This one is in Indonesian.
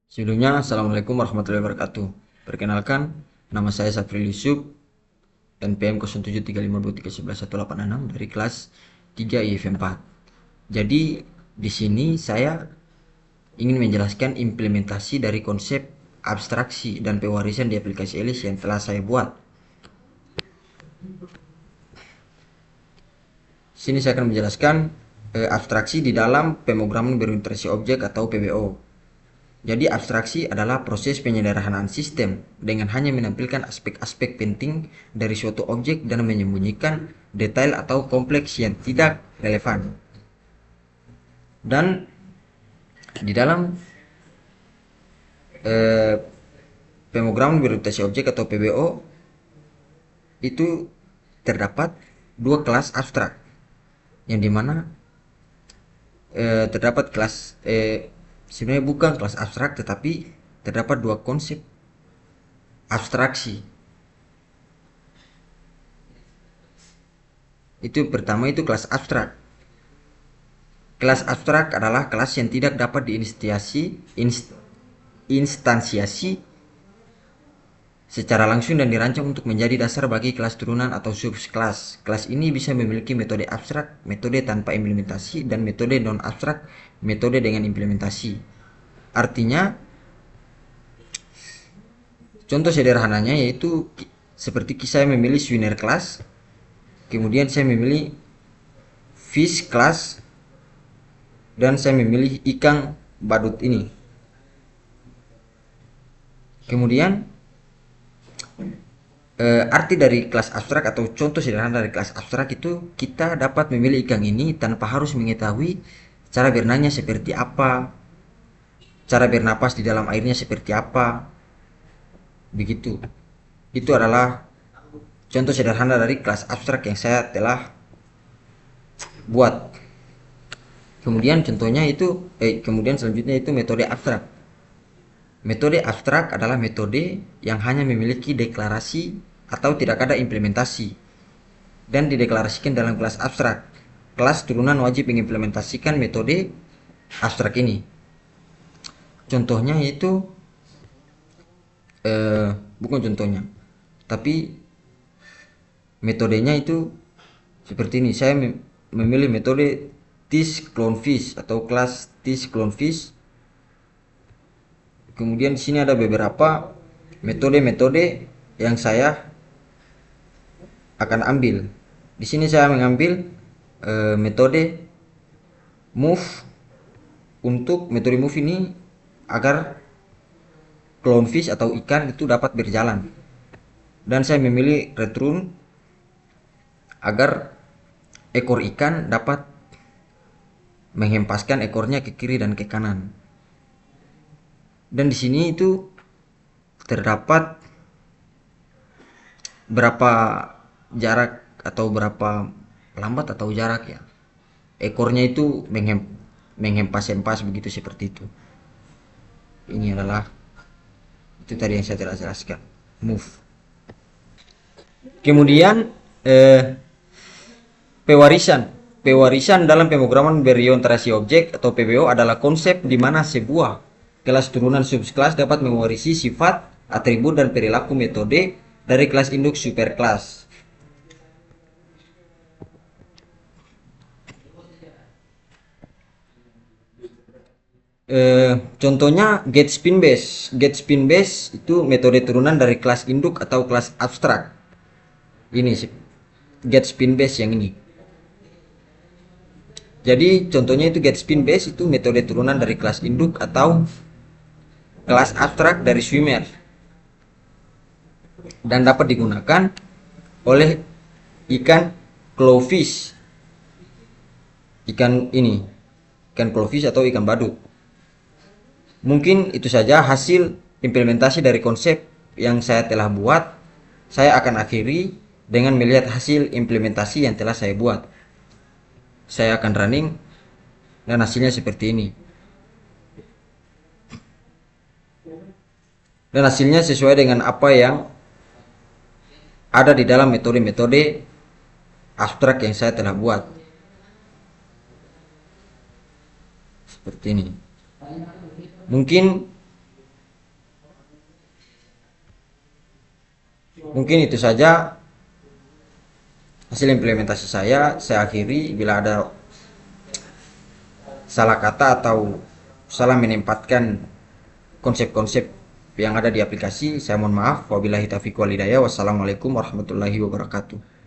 Sebelumnya, Assalamualaikum warahmatullahi wabarakatuh. Perkenalkan, nama saya Safril Yusuf, NPM 073523111866 dari kelas 3 IF 4. Jadi, di sini saya ingin menjelaskan implementasi dari konsep abstraksi dan pewarisan di aplikasi ELIS yang telah saya buat. Sini saya akan menjelaskan abstraksi di dalam pemrograman berorientasi objek atau PBO. Jadi abstraksi adalah proses penyederhanaan sistem dengan hanya menampilkan aspek-aspek penting dari suatu objek dan menyembunyikan detail atau kompleks yang tidak relevan. Dan di dalam pemrograman berorientasi objek atau PBO itu terdapat dua kelas abstrak yang dimana terdapat kelas sebenarnya bukan kelas abstrak, tetapi terdapat dua konsep abstraksi. Itu pertama itu kelas abstrak. Kelas abstrak adalah kelas yang tidak dapat instansiasi secara langsung dan dirancang untuk menjadi dasar bagi kelas turunan atau subkelas. Kelas ini bisa memiliki metode abstrak, metode tanpa implementasi, dan metode non-abstrak, metode dengan implementasi. Artinya, contoh sederhananya yaitu seperti saya memilih swimmer class, kemudian saya memilih fish class, dan saya memilih ikan badut ini. Kemudian arti dari kelas abstrak atau contoh sederhana dari kelas abstrak itu kita dapat memilih ikan ini tanpa harus mengetahui cara berenangnya seperti apa, cara bernapas di dalam airnya seperti apa, begitu. Itu adalah contoh sederhana dari kelas abstrak yang saya telah buat. Kemudian contohnya itu, kemudian selanjutnya itu metode abstrak. Metode abstrak adalah metode yang hanya memiliki deklarasi atau tidak ada implementasi dan dideklarasikan dalam kelas abstrak. Kelas turunan wajib mengimplementasikan metode abstrak ini. Contohnya itu bukan contohnya, tapi metodenya itu seperti ini. Saya memilih metode TIS clonefish atau kelas TIS clonefish. Kemudian di sini ada beberapa metode-metode yang saya akan ambil. Di sini saya mengambil metode move. Untuk metode move ini agar clownfish atau ikan itu dapat berjalan. Dan saya memilih return agar ekor ikan dapat menghempaskan ekornya ke kiri dan ke kanan. Dan di sini itu terdapat berapa jarak atau berapa lambat atau jarak ya. Ekornya itu menghempas-hempas begitu seperti itu. Ini adalah itu tadi yang saya telah jelaskan. Move. Kemudian pewarisan. Pewarisan dalam pemrograman berorientasi objek atau PBO adalah konsep di mana sebuah kelas turunan subkelas dapat mewarisi sifat, atribut, dan perilaku metode dari kelas induk superkelas. Contohnya get spin base. Get spin base itu metode turunan dari kelas induk atau kelas abstrak. Ini sih get spin base yang ini. Jadi contohnya itu get spin base itu metode turunan dari kelas induk atau kelas abstrak dari swimmer dan dapat digunakan oleh ikan clownfish, ikan clownfish atau ikan badut. Mungkin itu saja hasil implementasi dari konsep yang saya telah buat. Saya akan akhiri dengan melihat hasil implementasi yang telah saya buat. Saya akan running dan hasilnya seperti ini. Dan hasilnya sesuai dengan apa yang ada di dalam metode-metode abstrak yang saya telah buat. Seperti ini. Mungkin Mungkin itu saja hasil implementasi saya akhiri. Bila ada salah kata atau salah menempatkan konsep-konsep yang ada di aplikasi, saya mohon maaf. Wabillahi taufiq wal hidayah. Wassalamualaikum warahmatullahi wabarakatuh.